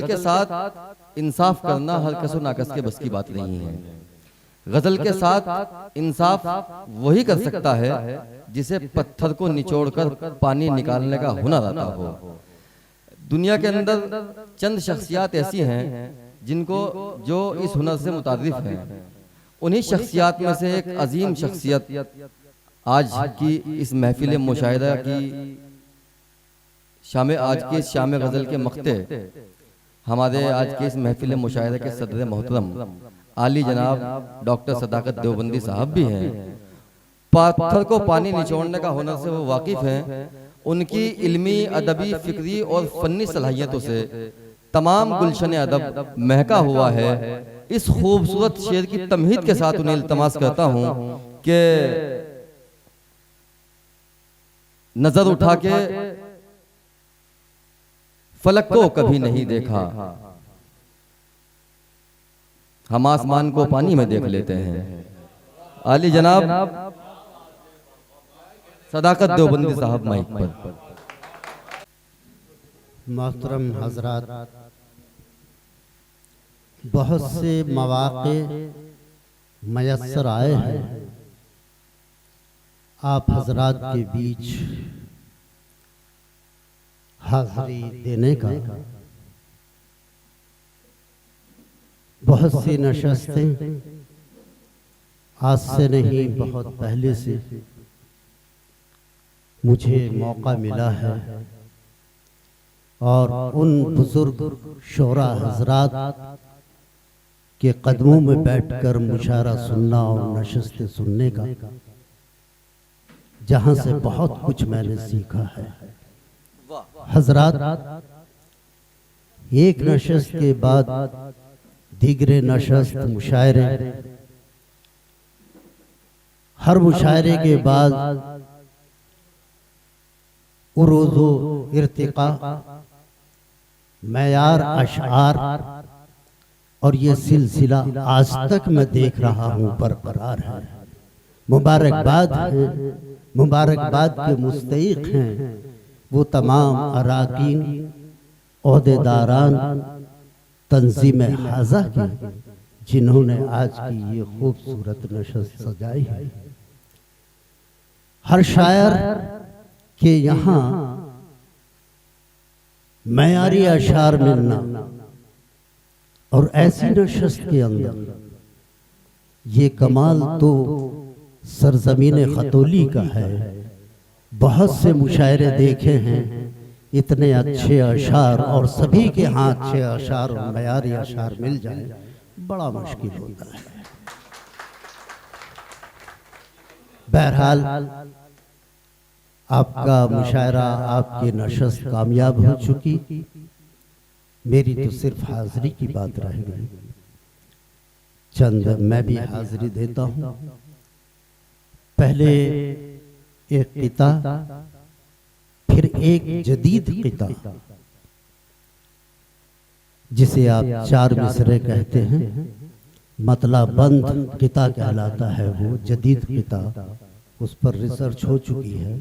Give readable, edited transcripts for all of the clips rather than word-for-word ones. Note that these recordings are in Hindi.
के साथ इंसाफ करना हर कस और नाकस के बस की बात नहीं है। गजल के साथ इंसाफ वही कर सकता है जिसे पत्थर को निचोड़कर पानी निकालने का हुनर आता हो। दुनिया के अंदर चंद शख्सियात ऐसी हैं जिनको जो इस हुनर से मुतारिफ हैं। उन्हीं शख्सियात में से एक अजीम शख्सियत आज की इस महफिल मुशाहिदा की आज के शाम गज़ल के मक्ते हमारे आज के इस महफिल मुशाहिदा के सदर मोहतरम आली जनाब डॉक्टर सदाकत देवबंदी साहब भी हैं। पत्थर को पानी निचोड़ने का हुनर से वो वाकिफ़ हैं। उनकी इल्मी, अदबी, फिक्री और फन्नी सलाहियतों से तमाम गुलशन अदब महका हुआ है। इस खूबसूरत शेर की तमहीद के साथ उन्हें इल्तमास करता हूँ कि नजर उठा के फलक को कभी नहीं देखा, हम आसमान को पानी में देख लेते हैं। आली जनाब सदाकत देवबंदी साहब माइक पर। मोहतरम हजरात, बहुत से मौक़े मयस्सर आए हैं आप हजरात के बीच हाज़िरी देने का। बहुत सी नशस्तें आज से नहीं बहुत पहले से मुझे मौका मिला है और उन बुजुर्ग शोरा हजरात के कदमों में बैठकर मुशायरा सुनना और नशस्तें सुनने का, जहां से बहुत कुछ मैंने सीखा है। हजरात, एक नशस्त के बाद दीगरे नशस्त मुशायरे, हर मुशायरे के बाद उरूज़ो इर्तिका, मयार अशआर और ये सिलसिला आज तक मैं देख रहा हूँ बरकरार है। मुबारकबाद है, मुबारकबाद के मुस्तहिक हैं वो तमाम अराकीन, ओहदेदारान, तंजीम हाज़ा की जिन्होंने आज की ये खूबसूरत नशस्त सजाई है। हर शायर के यहाँ मयारी अशार मिलना और ऐसी नशस्त के अंदर ये कमाल तो सरजमीन खतौली का है। बहुत से मुशायरे देखे हैं, इतने अच्छे अशार और सभी के हाथ अच्छे अशार और मयारी अशार मिल जाए बड़ा मुश्किल होता है। बहरहाल आपका मुशायरा, आपकी नशस्त कामयाब हो चुकी। मेरी तो सिर्फ हाजिरी की बात रह गई। चंद मैं भी हाजिरी देता हूँ। पहले एक क़िता, फिर एक जदीद क़िता जिसे आप चार मिसरे कहते हैं, मतलब बंद क़िता कहलाता है वो जदीद क़िता। उस पर रिसर्च हो चुकी है।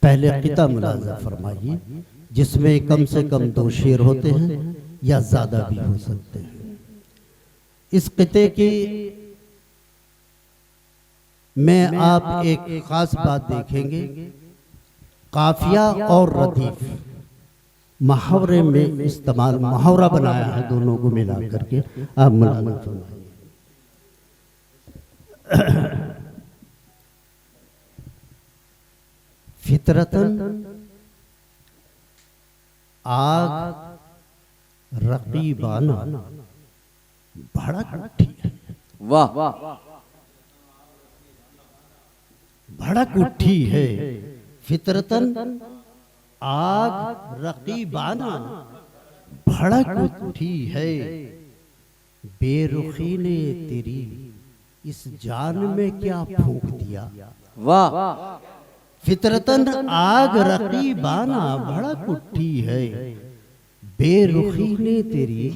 पहले क़िता मुलाज़ा फरमाइए जिसमें कम से कम 2 शेर होते हैं या ज़्यादा भी हो सकते हैं। इस क़िते की में आप एक खास बात देखेंगे, काफिया और रदीफ मुहावरे में इस्तेमाल, मुहावरा बनाया है दोनों को मिला करके। आप मुलाज़ा फरमाइए। फितरतन आग रकीबाना भड़क उठी है। वाह, भड़क उठी है। फितरतन आग रकीबाना भड़क उठी है। बेरुखी ने तेरी इस जान में क्या फूंक दिया। वाह, फितरतन आग रकीबाना भड़क उठी है। बेरुखी ने तेरी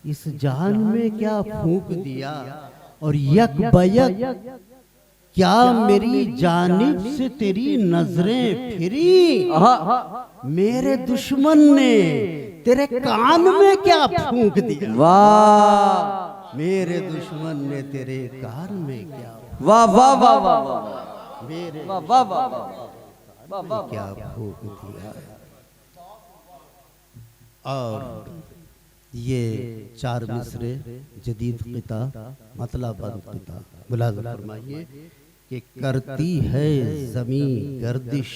इस जान में क्या फूंक दिया। और यक बयक क्या मेरी जानिब से तेरी नजरें फिरी। मेरे दुश्मन ने तेरे कान में क्या फूंक दिया, वाह मेरे दुश्मन ने तेरे कान में क्या, वाह वाह वाह वाह वाह मेरे वाह वाह वाह वाह वाह क्या फूंक दिया। और ये चार मिसरे जदीद क़िता मतलब बंद क़िता मुलाज़ा फरमाइए कि करती है ज़मीं गर्दिश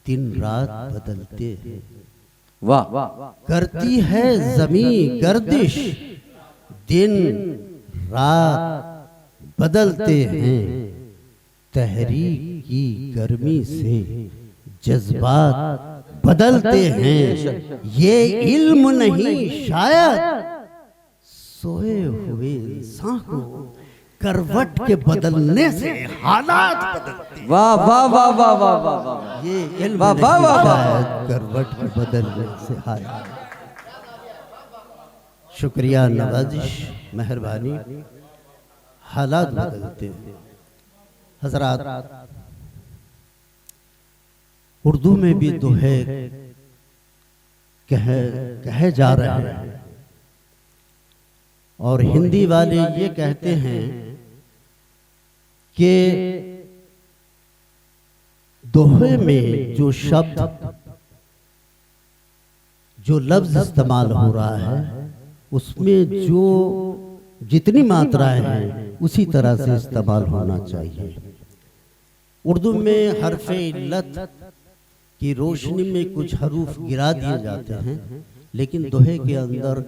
दिन रात बदलते हैं, वाह करती है ज़मीं गर्दिश दिन रात बदलते हैं, तहरीक की गर्मी से जज्बात बदलते हैं, ये इल्म नहीं शायद सोए हुए इंसान को करवट के बदलने से हालात बदलते हैं। वाह वाह वाह वाह वाह वाह वाह ये इल्म वाह, नहीं वाह, वाह, वाह। शायद करवट के बदलने से हालात। शुक्रिया, नवाजिश, मेहरबानी, हालात बदलते हैं। हजरात, उर्दू में भी दोहे कहे जा रहे हैं और हिंदी वाले ये कहते हैं कि दोहे में जो शब्द जो लफ्ज इस्तेमाल हो रहा है उसमें जो जितनी मात्राएं हैं उसी तरह से इस्तेमाल होना चाहिए। उर्दू में हरफ इल्लत की रोशनी में कुछ हरूफ गिरा दिए जाते हैं, लेकिन दोहे के अंदर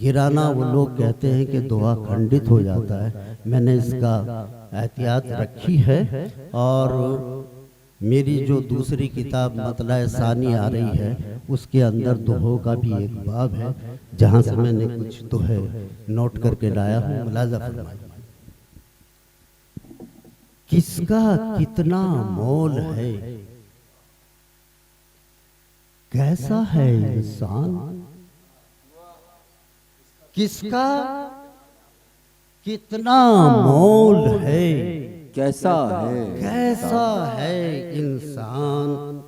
गिराना वो लोग कहते हैं कि दोहा खंडित हो जाता है। मैंने इसका एहतियात रखी है और मेरी जो दूसरी किताब मतला सानी आ रही है उसके अंदर दोहों का भी एक बाब है जहाँ से मैंने कुछ दोहे नोट करके लाया हूँ। मुलाज़ा फरमाइए। किसका कितना मोल है, कैसा है इंसान, किसका कितना मोल है, कैसा है कैसा है इंसान,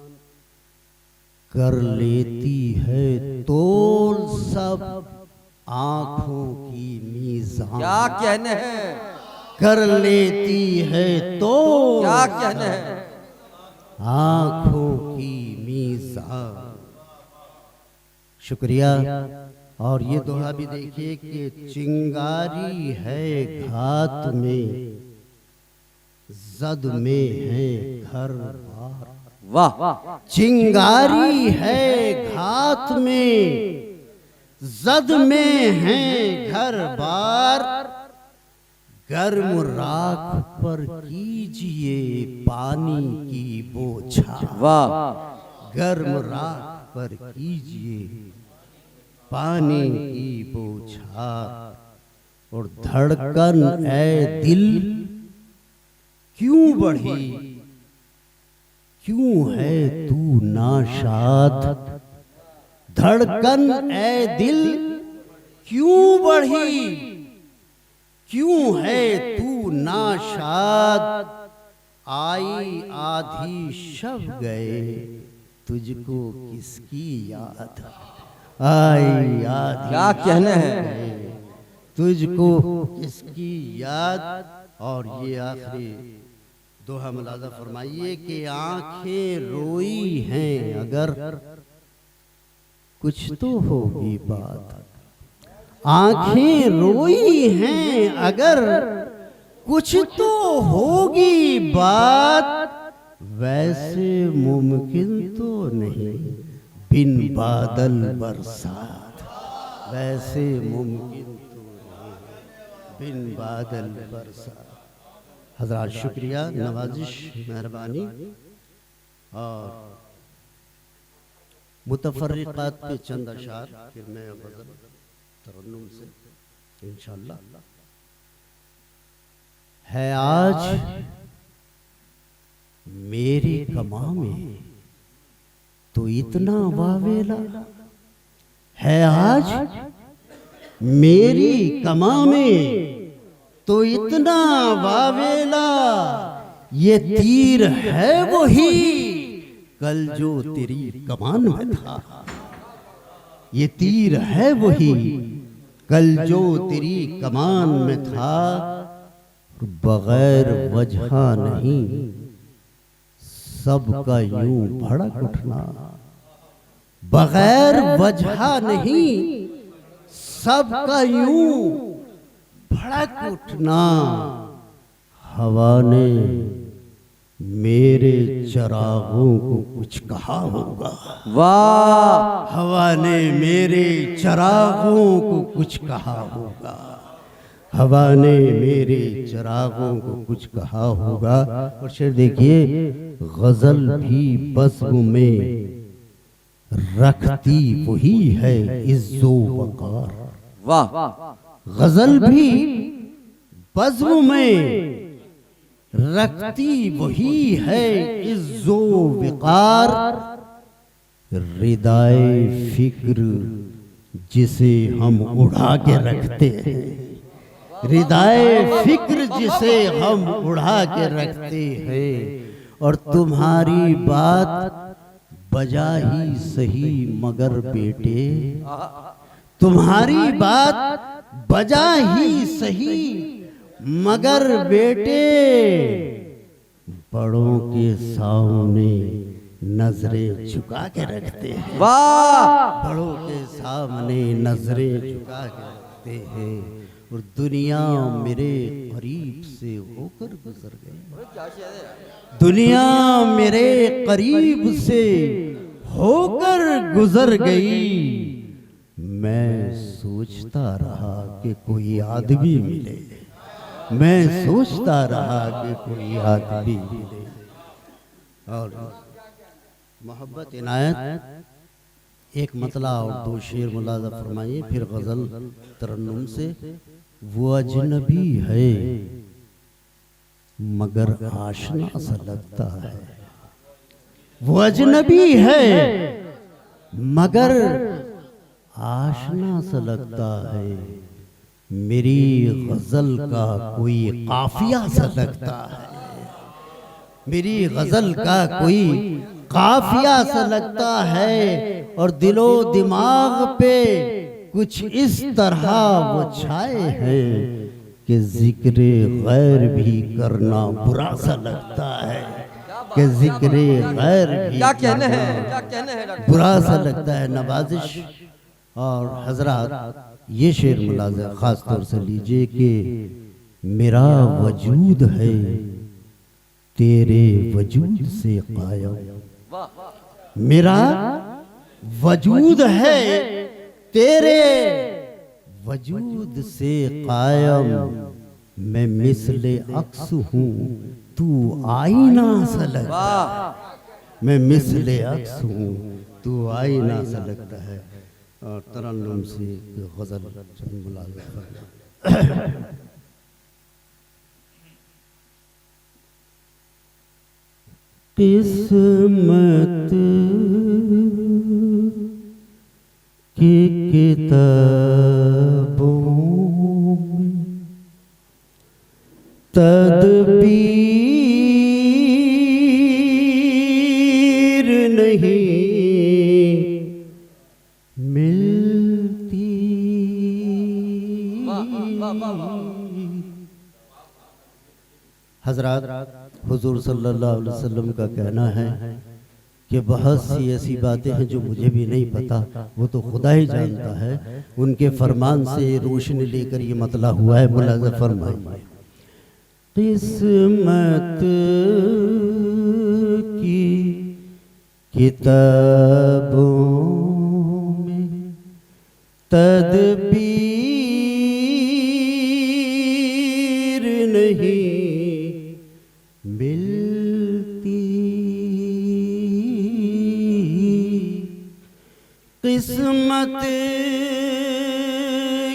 कर लेती है तोल सब आंखों की मीज़ान। क्या कहने हैं, कर लेती है तोल क्या कहने हैं, आंखों की मीज़ान। शुक्रिया। और ये दोहा भी देखिए कि चिंगारी है घात में, जद में है घर बार। वाह चिंगारी है घात में, जद में है घर बार, गर्म राख पर कीजिए पानी की बौछार। वाह गर्म राख पर कीजिए पानी की बौछार। और धड़कन ऐ दिल क्यों बढ़ी, क्यों है तू नाशाद, धड़कन ऐ दिल क्यों बढ़ी, क्यों है तू नाशाद, आई आधी शब गए तुझको किसकी याद, आई आधी क्या कहने हैं, तुझको किसकी याद। और ये आखिरी दोहा मुलाज़ा फरमाइए कि आंखें रोई हैं अगर कुछ तो होगी बात, आंखें रोई हैं अगर कुछ तो होगी बात, वैसे मुमकिन तो नहीं बिन बादल बरसात, वैसे मुमकिन तो नहीं बिन बादल बरसात। हज़रात शुक्रिया, नवाजिश, मेहरबानी। और मुतफर्रिक़ात पे चंद अशार फिर मैं गज़ल तरन्नुम से इंशाअल्लाह। है आज मेरी कमा में तो इतना वावेला, है आज मेरी कमा में तो इतना वावेला, ये तीर है वही कल जो तेरी कमान में था, ये तीर है वही कल जो तेरी कमान में था, बगैर वजह नहीं सबका यूं भड़क उठना, बगैर वजह नहीं सबका यूं भड़क उठना। हवा ने मेरे चरागों को कुछ कहा होगा, वाह, हवा ने मेरे चरागों को कुछ कहा होगा, हवा ने मेरे चरागों को कुछ कहा होगा। और शेर देखिए, गजल भी बज़्म में रखती वही है इज्जो वकार, वाह, गजल भी बज़्म में रखती वही है इज्जो वकार। रिदाए फिक्र जिसे हम उड़ा के रखते हैं, रिदाए फिक्र जिसे हम उड़ा के रखते हैं, और तुम्हारी बात बजा ही सही मगर बेटे, तुम्हारी बात बजा ही सही मगर बेटे, बड़ों के सामने नजरें झुका के रखते हैं, वाह, बड़ों के सामने नजरें झुका के रखते हैं, और दुनिया मेरे करीब से होकर गुजर गई, दुनिया मेरे करीब से होकर गुजर गई। मैं सोचता रहा कि कोई आदमी मिले, मैं सोचता रहा कि कोई आदमी मिले। और मोहब्बत इनायत एक मतला और दो शेर मुलाजा फरमाइए, फिर गजल तरन्नुम से। वो अजनबी है मगर आशना सा लगता है, वो अजनबी है मगर आशना सा लगता है, मेरी गजल का कोई काफिया सा लगता है, मेरी गजल का कोई काफिया सा लगता है, और दिलो दिमाग पे कुछ इस तरह वो छाए हैं कि जिक्र गैर भी करना बुरा सा लगता है, कि जिक्र गैर भी क्या कहने हैं, क्या कहने हैं डॉक्टर? बुरा सा लगता है। नवाजिश और हजरात, ये शेर मुलाजा खास तौर से लीजिए कि मेरा वजूद है तेरे वजूद से कायम, मेरा वजूद है तेरे वजूद से कायम, मैं मिसले अक्स हूँ तू आईना सा लगता है, मैं मिसले अक्स हूँ तू आईना सा लगता है। और तरन्नुम से गजल चंद मुलाजा फरमाइए। किस्मत की किताबों में तदबीर नहीं मिलती, हजरात हुजूर सल्लल्लाहु अलैहि वसल्लम का कहना है कि बहुत सी ऐसी बातें हैं जो मुझे भी नहीं पता, वो तो खुदा ही जानता है, उनके फरमान से रोशनी लेकर ये मतला हुआ है। मुलाजा फरमाइए। किस्मत की किताबों में तदबीर नहीं मिलती, किस्मत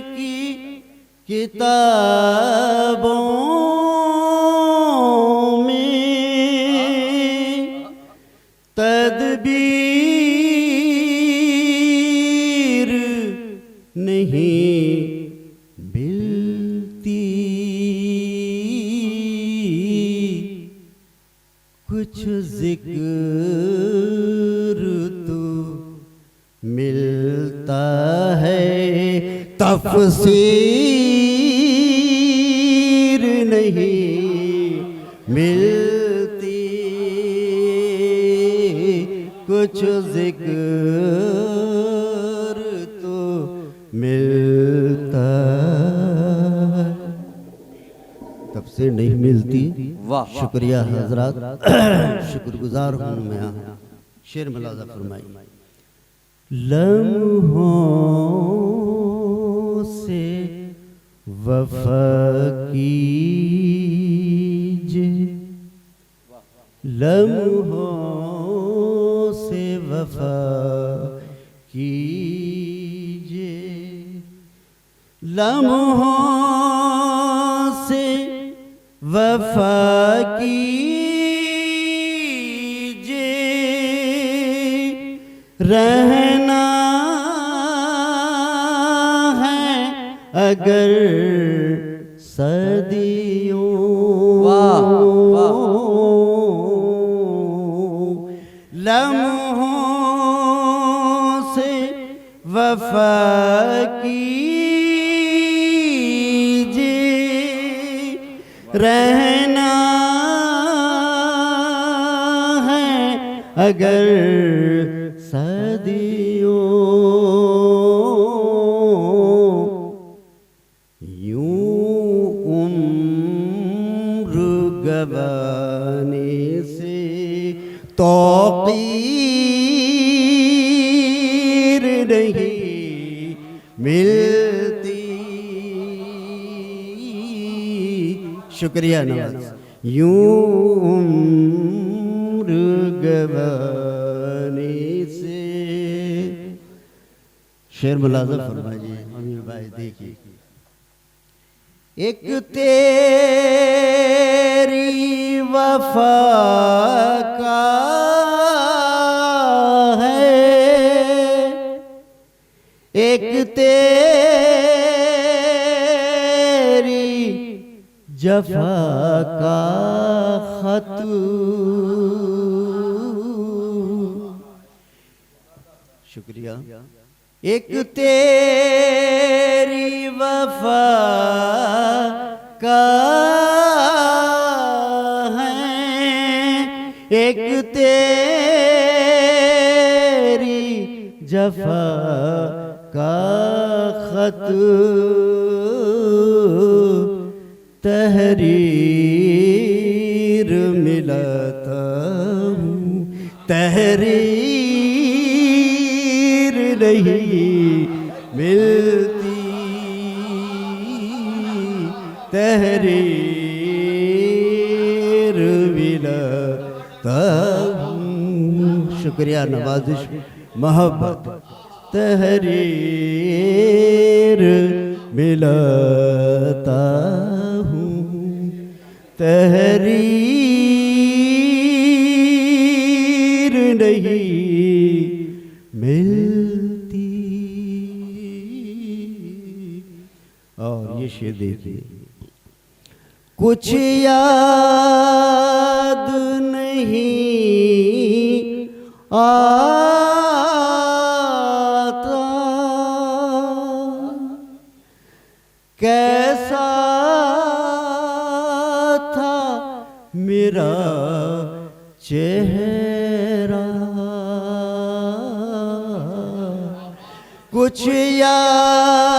की किताबों में तदबीर नहीं मिलती, कुछ जिक्र तो मिलता तफसीर नहीं मिलती, कुछ जिक्र तो मिलता, तफसीर नहीं मिलती। वाह शुक्रिया हजरात, शुक्रगुजार हूँ मैं। शेर मुलाजा फरमाई। लम्हों से वफा कीजिए, लम्हों से वफा कीजिए, लम्हों से वफा कीजिए, रहना है अगर सदियों, वाह वाह, लम्हों से वफा कीजिए, रहना है अगर सदियों, यूं उम्र गवाने से तौकीर नहीं मिलती। शुक्रिया नवाज। यूं उम्र गवाने से, शेर मुलाज़म फरमाइए अमीर भाई। देखिए, एक तेरी वफा का है, एक तेरी जफा का खत, शुक्रिया। एक तेरी वफा का है, एक तेरी जफा का खत, तहरीर मिलाता हूँ, तहरीर नहीं मिलती, तहरीर मिलाता हूँ। शुक्रिया नवाजिश मोहब्बत। तहरीर मिलाता हूँ, तहरीर नहीं मिलती। और ये शेर देखिए। कुछ याद नहीं आता, कैसा था मेरा चेहरा, कुछ याद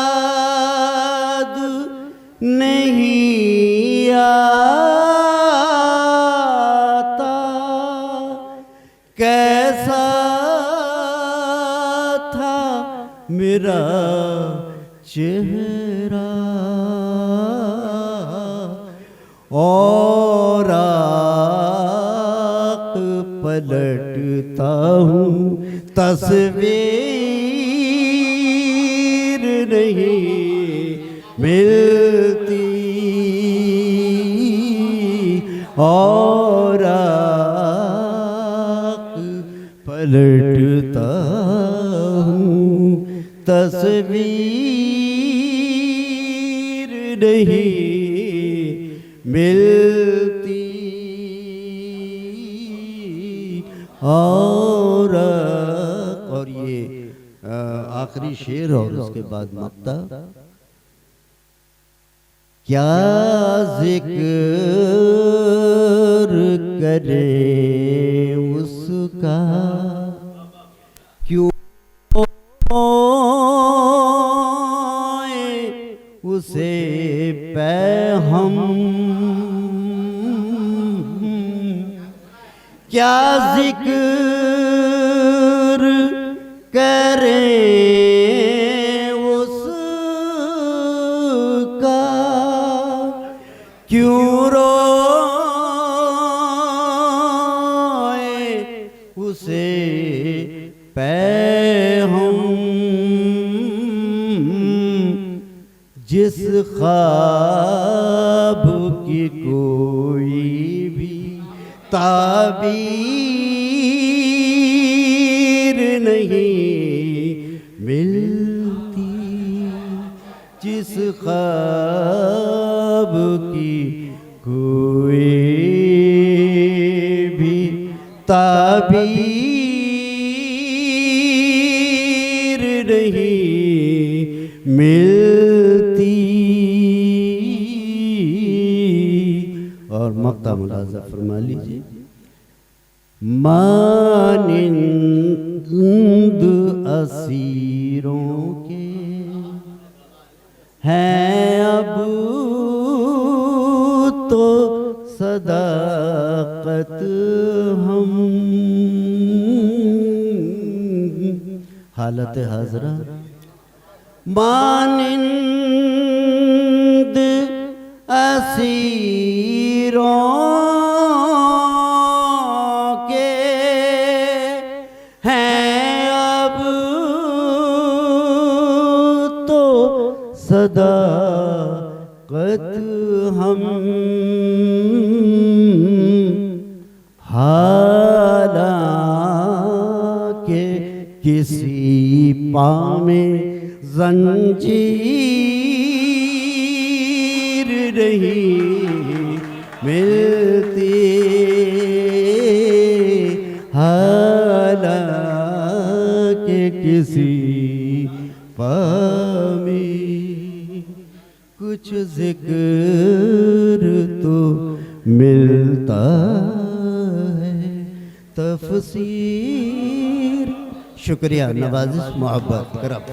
नहीं आता, कैसा था मेरा चेहरा, और आँख पलटता हूँ, तस्वीर नहीं मिलती, और आँख पलटता हूँ, तस्वीर नहीं मिलती। और ये आखिरी शेर और उसके बाद मक्ता। क्या जिक्र करे उसका, क्यों उसे पे हम, क्या जिक्र करें उसका, क्यों रोए उसे पे हम, जिस ख्वाब की कोई भी ताबीर नहीं मिलती, जिस ख्वाब की कोई भी ताबीर नहीं मिलती। और मक्ता मुलाजा फरमा लीजिए। मानिंद असीरों के हैं अब तो सदाकत हम, हालत हाजरा मानिंद असीरों के हैं अब तो सदाकत हम, हालांकि किसी पामे जंजीर नहीं मिलती, हालांकि किसी पामे कुछ जिक्र तो मिलता है तफसीर। शुक्रिया, नवाजिश, मोहब्बत, करम।